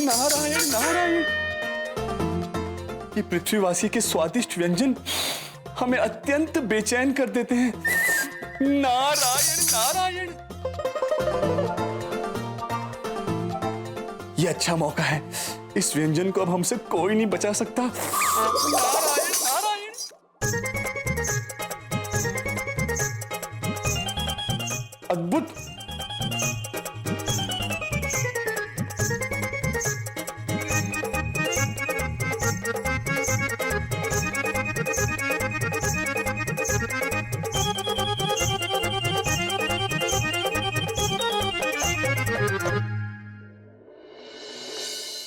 नारायण नारायण। ये पृथ्वीवासी के स्वादिष्ट व्यंजन हमें अत्यंत बेचैन कर देते हैं। नारायण नारायण। ये अच्छा मौका है, इस व्यंजन को अब हमसे कोई नहीं बचा सकता। नारायण नारायण। अद्भुत।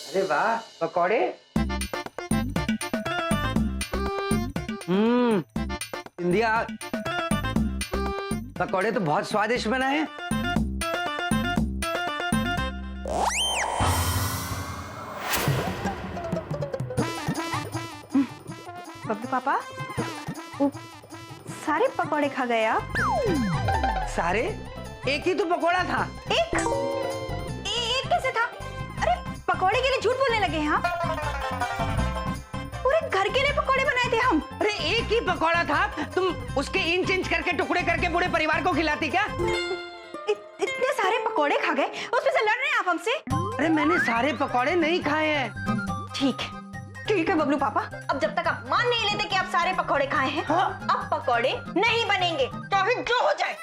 अरे वाह, पकौड़े। इंडिया, पकौड़े तो बहुत स्वादिष्ट बनाए हैं। बब्लू पापा, सारे पकौड़े खा गए आप? सारे? एक ही तो पकौड़ा था। एक कैसे था? अरे पकौड़े के लिए झूठ बोलने लगे हैं आप। पूरे घर के लिए पकौड़े बनाए थे हम। अरे एक ही पकौड़ा था, तुम उसके इंच इंच करके टुकड़े करके पूरे परिवार को खिलाती क्या? इतने सारे पकौड़े खा गए, उसमें से लड़ रहे हैं आप हमसे? अरे मैंने सारे पकौड़े नहीं खाए हैं। ठीक है बबलू पापा, अब जब तक आप मान नहीं लेते कि आप सारे पकौड़े खाए हैं, हाँ? अब पकौड़े नहीं बनेंगे, चाहे जो हो जाए।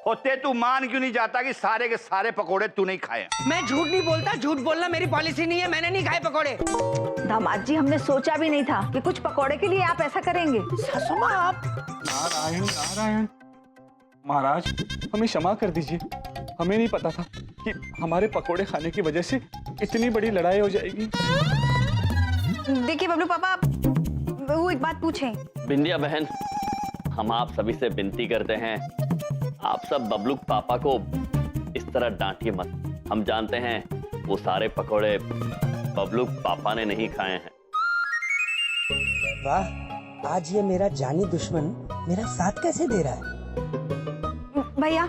होते तू मान क्यों नहीं जाता कि सारे के सारे पकोड़े तू नहीं खाए? मैं झूठ नहीं बोलता, झूठ बोलना मेरी पॉलिसी नहीं है। मैंने नहीं खाए पकौड़े। दामाद जी, हमने सोचा भी नहीं था कि कुछ पकौड़े के लिए आप ऐसा करेंगे। सासू माँ, आप नारायण नारायण। महाराज, हमें क्षमा कर दीजिए, हमें नहीं पता था कि हमारे पकोड़े खाने की वजह से इतनी बड़ी लड़ाई हो जाएगी। देखिए बबलू पापा, वो एक बात पूछें। बिंदिया बहन, हम आप सभी से विनती करते हैं, आप सब बबलू पापा को इस तरह डांटिए मत। हम जानते हैं वो सारे पकोड़े बबलू पापा ने नहीं खाए हैं। वाह, आज ये मेरा जानी दुश्मन मेरा साथ कैसे दे रहा है? भैया,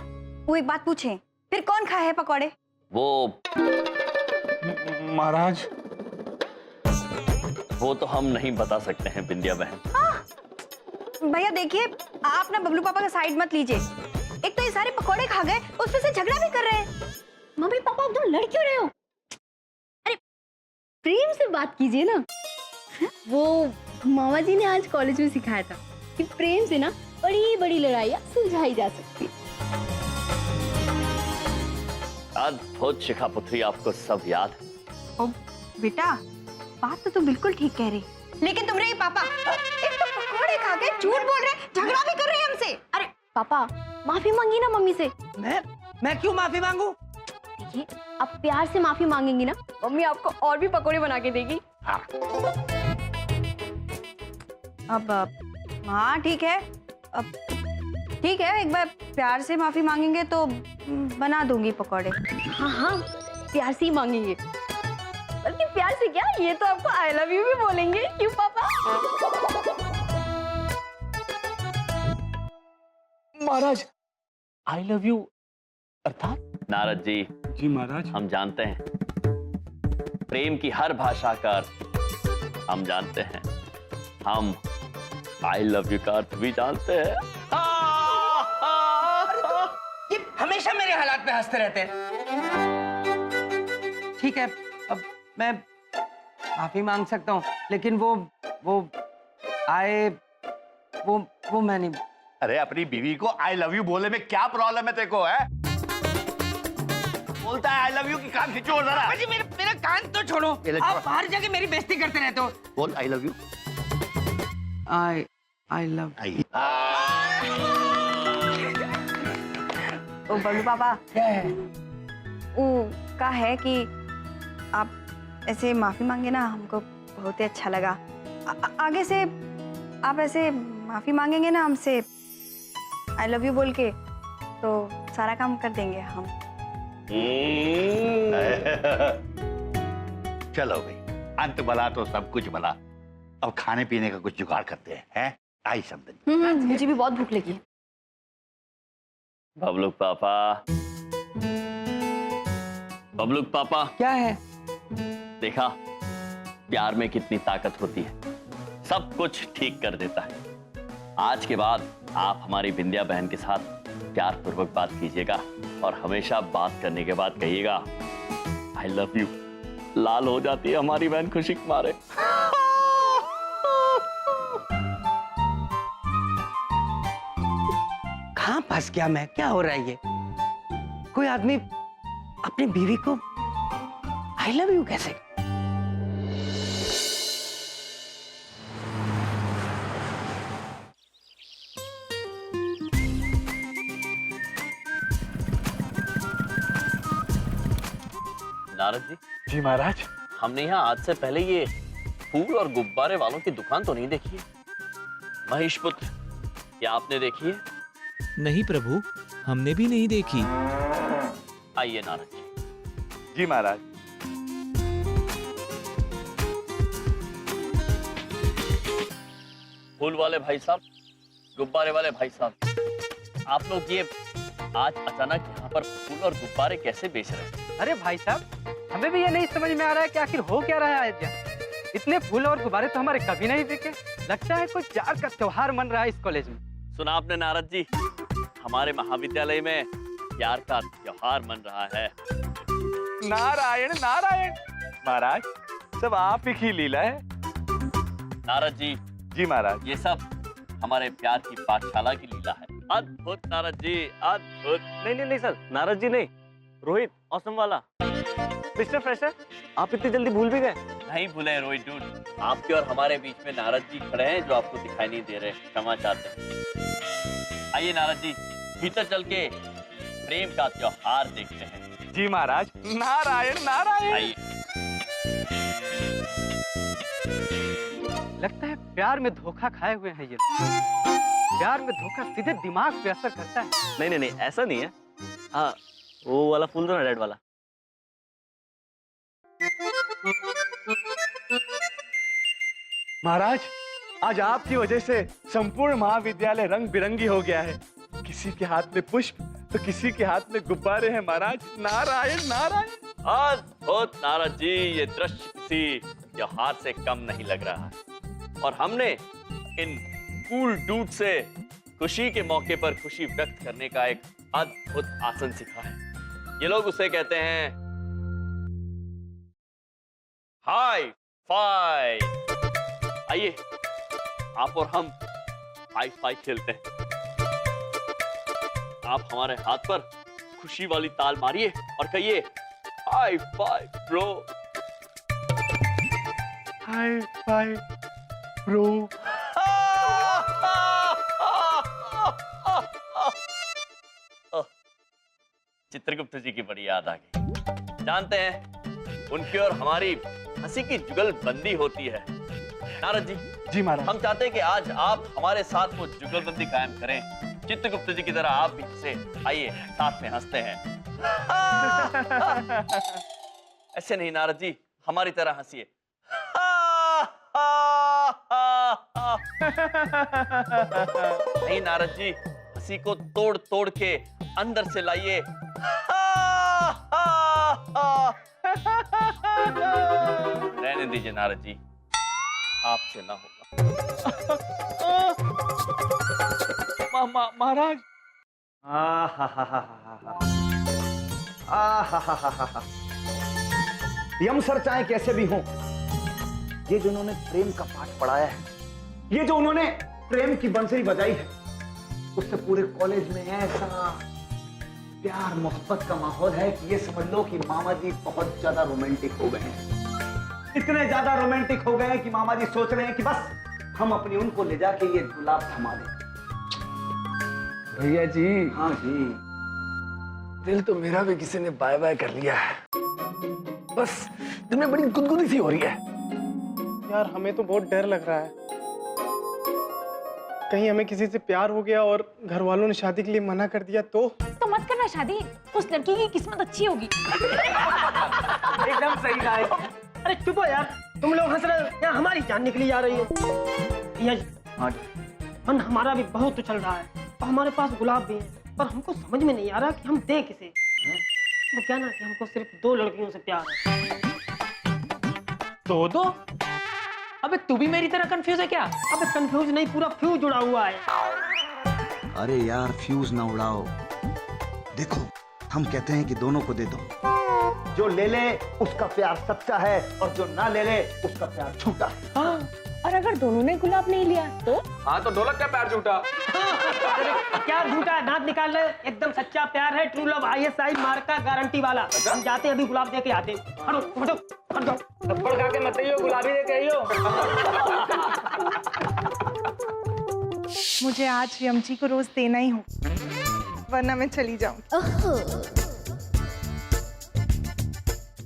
वो एक बात पूछें, फिर कौन खाए हैं पकौड़े? वो महाराज, वो तो हम नहीं बता सकते हैं बिंदिया बहन। भैया देखिए, आप ना बबलू पापा का साइड मत लीजिए। एक तो ये सारे पकौड़े खा गए, उसमें से झगड़ा भी कर रहे हैं। मम्मी पापा एकदम लड़ क्यों रहे हो? अरे प्रेम से बात कीजिए ना। वो मामा जी ने आज कॉलेज में सिखाया था कि प्रेम से ना बड़ी बड़ी लड़ाइयाँ सुलझाई जा सकती। अद्भुत शिखा पुत्री, आपको सब याद है। ओ बेटा, बात तो तू बिल्कुल ठीक कह रही, लेकिन तुम रही पापा, एक तो पकौड़े खा के झूठ बोल रहे, झगड़ा भी कर रहे हैं हमसे। अरे पापा, माफी मांगी ना मम्मी से। मैं क्यों माफी मांगू? देखिए, अब प्यार से माफी मांगेंगी ना, मम्मी आपको और भी पकौड़े बना के देगी। अब हाँ ठीक है, अब ठीक है, एक बार प्यार से माफी मांगेंगे तो बना दूंगी पकौड़े। हाँ, प्यार से ही मांगेंगे। बल्कि प्यार से क्या, ये तो आपको आई लव यू भी बोलेंगे। क्यों पापा? महाराज, आई लव यू अर्थात? नारद जी, जी महाराज, हम जानते हैं प्रेम की हर भाषा का अर्थ हम जानते हैं। हम आई लव यू का अर्थ भी जानते हैं। ये हमेशा मेरे हालात पे हंसते रहते हैं। ठीक है, अब मैं माफी मांग सकता हूँ, लेकिन वो मैं नहीं। अरे अपनी बीवी को आई लव यू बोलने में क्या प्रॉब्लम है तेरे को? है बोलता है आई लव यू की कान खींचो जरा। जी मेरा कान तो छोड़ो, आप हर जगह मेरी बेइज्जती करते रहते हो। बोल I love you. I love. ओ बबलू पापा, क्या है? वो का है कि आप ऐसे माफी मांगे ना, हमको बहुत ही अच्छा लगा। आगे से आप ऐसे माफी मांगेंगे ना हमसे आई लव यू बोल के, तो सारा काम कर देंगे हम। चलो भाई, अंत भला तो सब कुछ भला। अब खाने पीने का कुछ जुगाड़ करते हैं। आई समझ। मुझे भी बहुत भूख लगी है। बबलू पापा, बबलूक पापा, क्या है? देखा प्यार में कितनी ताकत होती है, सब कुछ ठीक कर देता है। आज के बाद आप हमारी बिंदिया बहन के साथ प्यार पूर्वक बात कीजिएगा और हमेशा बात करने के बाद कहिएगा आई लव यू। लाल हो जाती है हमारी बहन खुशी के मारे। कहाँ फंस गया मैं? क्या हो रहा है ये? कोई आदमी अपनी बीवी को आई लव यू कैसे? नारद जी, जी महाराज। हमने यहाँ आज से पहले ये फूल और गुब्बारे वालों की दुकान तो नहीं देखी है। महेश पुत्र, क्या आपने देखी है? नहीं प्रभु, हमने भी नहीं देखी। आइए नारद जी। जी महाराज। फूल वाले भाई साहब, गुब्बारे वाले भाई साहब, आप लोग ये आज अचानक यहाँ पर फूल और गुब्बारे कैसे बेच रहे हैं? अरे भाई साहब, हमें भी ये नहीं समझ में आ रहा है कि आखिर हो क्या रहा है आज यहाँ। इतने फूल और गुब्बारे तो हमारे कभी नहीं दिखे। लगता है कोई प्यार का त्योहार मन रहा है इस कॉलेज में। सुना आपने नारद जी, हमारे महाविद्यालय में प्यार का त्योहार मन रहा है। नारायण नारायण। महाराज, सब आप ही की लीला है। नारद जी, जी महाराज। ये सब हमारे प्यार की पाठशाला की लीला है। अद्भुत नारद जी, अद्भुत। नहीं सर, नारद जी नहीं, रोहित औसम वाला। मिस्टर फ्रेशर, आप इतनी जल्दी भूल भी गए? नहीं भूले रोहित डूड, आपके और हमारे बीच में नारद जी खड़े हैं जो आपको दिखाई नहीं दे रहे। क्षमा चाहते हैं। आइए नारद जी, भीतर चल के प्रेम का त्योहार देखते हैं। जी महाराज। नारायण नारायण। आइए। लगता है प्यार में धोखा खाए हुए हैं ये। प्यार में धोखा सीधे दिमाग पे असर करता है। नहीं, ऐसा नहीं है। हाँ, वो वाला फूल दो ना, रेड वाला। महाराज, आज आपकी वजह से संपूर्ण महाविद्यालय रंग बिरंगी हो गया है। किसी के हाथ में पुष्प तो किसी के हाथ में गुब्बारे हैं महाराज। नारायण नारायण। अद्भुत नारद जी, ये दृश्य किसी त्योहार से कम नहीं लग रहा है। और हमने इन कूल डूड से खुशी के मौके पर खुशी व्यक्त करने का एक अद्भुत आसन सीखा है। ये लोग उसे कहते हैं हाई फाइव। आइए, आप और हम हाई फाइव खेलते हैं। आप हमारे हाथ पर खुशी वाली ताल मारिए और कहिए हाई फाइव ब्रो। हाय फाइव ब्रो। चित्रगुप्त जी की बड़ी याद आ गई। जानते हैं, उनकी और हमारी हंसी की जुगलबंदी होती है। नारद जी, जी महाराज। हम चाहते हैं कि आज आप हमारे साथ वो जुगलबंदी कायम करें। चित्रगुप्त जी की तरह आप भी हंसे। आइए, साथ में हंसते हैं। ऐसे नहीं नारद जी, हमारी तरह हंसिए। नहीं नारद जी, हंसी को तोड़ तोड़ के अंदर से लाइए। रहने दीजिए नारद जी, आपसे ना होगा। महाराज। यम सर चाहे कैसे भी हों, ये जो उन्होंने प्रेम का पाठ पढ़ाया है, ये जो उन्होंने प्रेम की बंसरी बजाई है, उससे पूरे कॉलेज में ऐसा प्यार मोहब्बत का माहौल है कि ये समझ लो कि मामा जी बहुत ज्यादा रोमांटिक हो गए हैं। इतने ज्यादा रोमांटिक हो गए हैं कि मामा जी सोच रहे हैं कि बस हम अपनी उनको ले जाके ये गुलाब थमा दें। भैया जी। हाँ जी। दिल तो मेरा भी किसी ने बाय बाय कर लिया है। बस दिल में बड़ी गुदगुदी सी हो रही है। यार, हमें तो बहुत डर लग रहा है। कहीं हमें किसी से प्यार हो गया और घर वालों ने शादी के लिए मना कर दिया तो मत करना शादी, उस लड़की की किस्मत अच्छी होगी। एकदम सही कहा है। अरे चुप हो यार, तुम लोग हंस रहे हो या हमारी जान निकली जा रही है? भैया जी, मन हमारा भी बहुत उछल रहा है और हमारे पास गुलाब भी है, पर हमको समझ में नहीं आ रहा कि हम दें किसे। वो क्या ना कि हमको सिर्फ 2 लड़कियों से प्यार है। दो? अबे तू भी मेरी तरह कंफ्यूज है क्या? अब कंफ्यूज नहीं, पूरा फ्यूज जुड़ा हुआ है। अरे यार फ्यूज ना उड़ाओ। देखो हम कहते हैं कि दोनों को दे दो। जो ले ले उसका प्यार सच्चा है और जो ना ले ले उसका प्यार झूठा है। हाँ। और अगर दोनों ने गुलाब नहीं लिया तो? हाँ तो ढोलक का प्यार झूठा। क्या झूठा है? दांत निकाल ले, एकदम सच्चा प्यार है। ट्रू लव ISI मार्क का गारंटी वाला। हम जाते अभी गुलाब दे के आते। हटो हटो हटो। थप्पड़ खा के मत आइयो, गुलाबी दे के आइयो। मुझे आज यमची को रोज देना ही हो, वरना मैं चली जाऊंगी।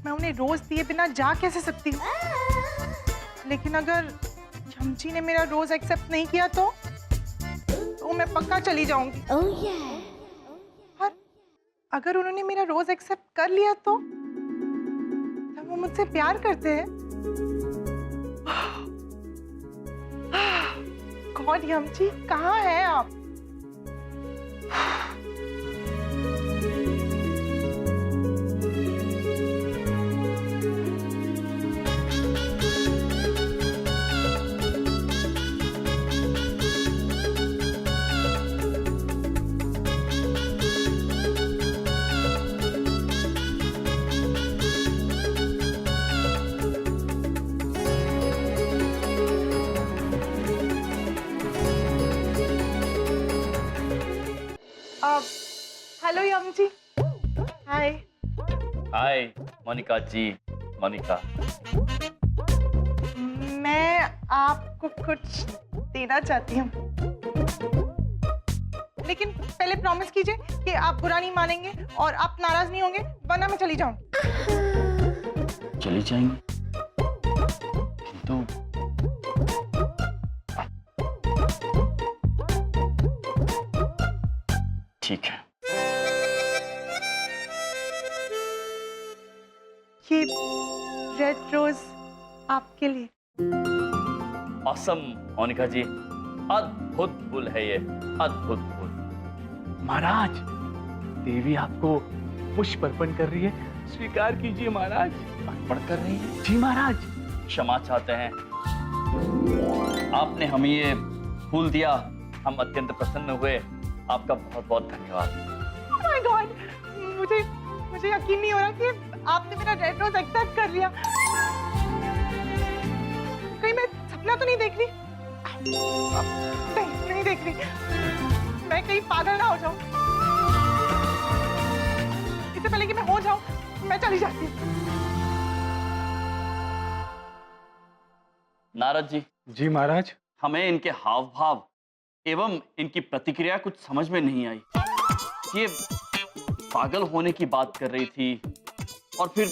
मैं उन्हें रोज दिए बिना जा कैसे सकती हूँ? लेकिन अगर यमची ने मेरा रोज एक्सेप्ट नहीं किया तो मैं पक्का चली जाऊंगी। और अगर उन्होंने मेरा रोज एक्सेप्ट कर लिया तो वो मुझसे प्यार करते हैं। गॉड यमची कहाँ है आप? हेलो यमची। हाय। हाय मोनिका जी। मोनिका, मैं आपको कुछ देना चाहती हूँ, लेकिन पहले प्रॉमिस कीजिए कि आप बुरा नहीं मानेंगे और आप नाराज नहीं होंगे, वरना मैं चली जाऊंगी। चली जाएंगी किंतु ठीक है। ये रेड रोज आपके लिए। ऑसम मोनिका जी, अद्भुत फूल है ये, अद्भुत फूल। महाराज, देवी आपको पुष्प अर्पण कर रही है, स्वीकार कीजिए महाराज। अर्पण कर रही है? जी महाराज। क्षमा चाहते हैं, आपने हमें ये फूल दिया, हम अत्यंत प्रसन्न हुए। आपका बहुत बहुत धन्यवाद। Oh my God! मुझे यकीन नहीं हो रहा कि आपने मेरा रेड रोज एक्सेप्ट कर लिया। कहीं मैं सपना तो नहीं देख रही? नहीं देख रही। मैं कहीं पागल ना हो जाऊं। इससे पहले कि मैं हो जाऊं, मैं चली जाती हूँ। नारद जी। जी महाराज। हमें इनके हाव भाव एवं इनकी प्रतिक्रिया कुछ समझ में नहीं आई। ये पागल होने की बात कर रही थी और फिर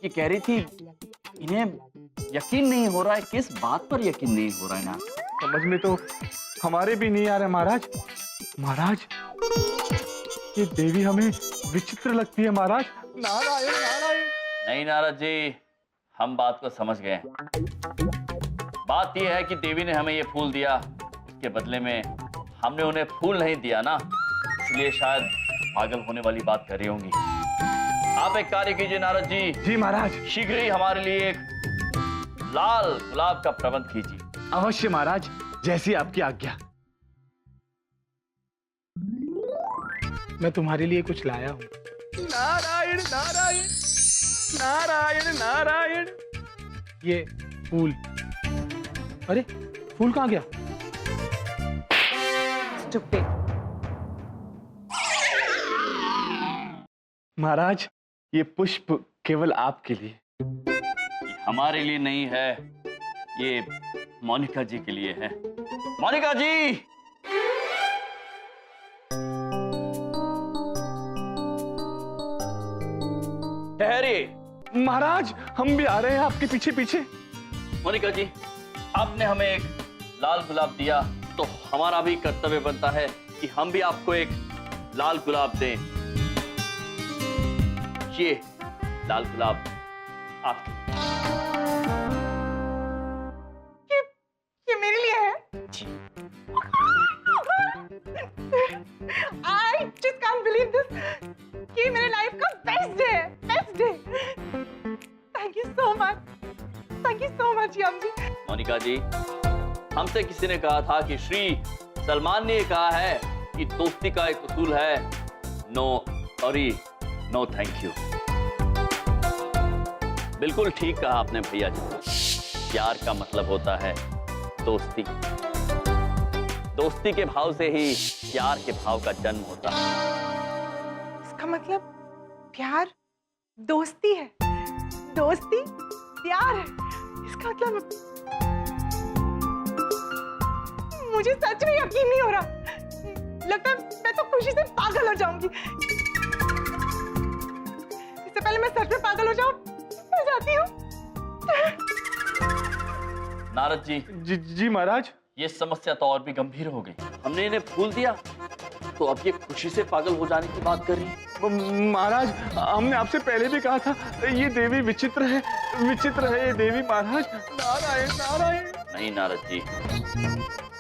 ये कह रही थी इन्हें यकीन नहीं हो रहा है। किस बात पर यकीन नहीं हो रहा है ना? समझ में तो हमारे भी नहीं आ रहा है महाराज। महाराज, ये देवी हमें विचित्र लगती है महाराज। नारायण नारायण। नहीं नारद जी, हम बात को समझ गए। बात यह है कि देवी ने हमें ये फूल दिया, उसके बदले में हमने उन्हें फूल नहीं दिया ना, इसलिए शायद पागल होने वाली बात कर रही होंगी। आप एक कार्य कीजिए नारद जी। जी महाराज। शीघ्र ही हमारे लिए एक लाल गुलाब का प्रबंध कीजिए। अवश्य महाराज, जैसी आपकी आज्ञा। मैं तुम्हारे लिए कुछ लाया हूँ। नारायण नारायण नारायण नारायण। ये फूल। अरे फूल कहाँ गया? महाराज, ये पुष्प केवल आपके लिए। ये हमारे लिए नहीं है, ये मोनिका जी के लिए है। मोनिका जी! ठहरिए। महाराज, हम भी आ रहे हैं आपके पीछे पीछे। मोनिका जी, आपने हमें एक लाल गुलाब दिया, तो हमारा भी कर्तव्य बनता है कि हम भी आपको एक लाल गुलाब दें। ये लाल गुलाब आपके। ये मेरे लिए है? I just can't believe this. ये मेरे लाइफ का बेस्ट डे है। राधिका जी, हमसे किसी ने कहा था कि श्री सलमान ने कहा है कि दोस्ती का एक उसूल है, no sorry no thank you. बिल्कुल ठीक कहा आपने भैया जी। प्यार का मतलब होता है दोस्ती। दोस्ती के भाव से ही प्यार के भाव का जन्म होता है। इसका मतलब प्यार दोस्ती है, दोस्ती प्यार है। इसका मतलब मुझे सच में यकीन नहीं हो रहा। लगता है मैं तो खुशी से पागल हो जाऊंगी। इससे पहले मैं सच में पागल हो जाऊं, मैं जाती हूँ। नारद जी। जी महाराज। ये समस्या तो और भी गंभीर हो गई। हमने इन्हें भूल दिया तो अब ये खुशी से पागल हो जाने की बात कर रही है। महाराज, हमने आपसे पहले भी कहा था ये देवी विचित्र है ये देवी। महाराज नारायण नारायण। नहीं नारद जी,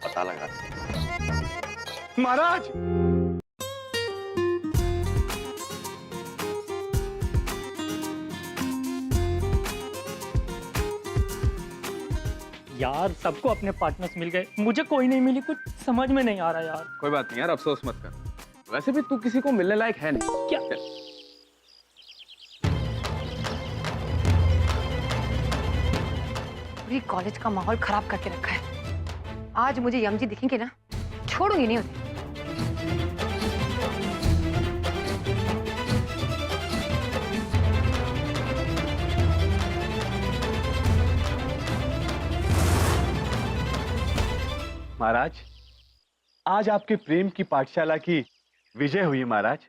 पता लगा महाराज। यार सबको अपने पार्टनर्स मिल गए, मुझे कोई नहीं मिली। कुछ समझ में नहीं आ रहा यार। कोई बात नहीं यार, अफसोस मत कर। वैसे भी तू किसी को मिलने लायक है नहीं। क्या? पूरी कॉलेज का माहौल खराब करके रखा है। आज मुझे यमजी दिखेंगे ना, छोड़ूंगी नहीं उसे। महाराज, आज आपके प्रेम की पाठशाला की विजय हुई महाराज।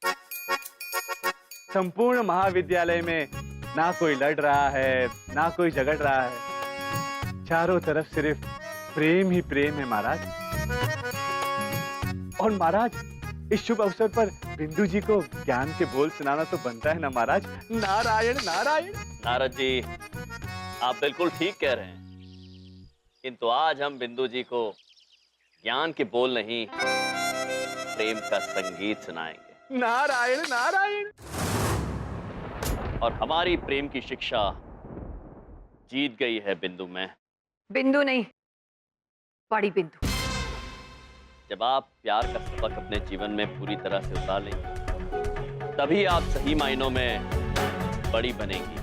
संपूर्ण महाविद्यालय में ना कोई लड़ रहा है, ना कोई झगड़ रहा है। चारों तरफ सिर्फ प्रेम ही प्रेम है महाराज। और महाराज, इस शुभ अवसर पर बिंदु जी को ज्ञान के बोल सुनाना तो बनता है ना महाराज। नारायण नारायण। नारद जी, आप बिल्कुल ठीक कह रहे हैं, किंतु आज हम बिंदु जी को ज्ञान के बोल नहीं, प्रेम का संगीत सुनाएंगे। नारायण नारायण। और हमारी प्रेम की शिक्षा जीत गई है बिंदु में। बिंदु नहीं, बड़ी बिंदु। जब आप प्यार का सबक अपने जीवन में पूरी तरह से उतार लेंगे, तभी आप सही मायनों में बड़ी बनेंगी।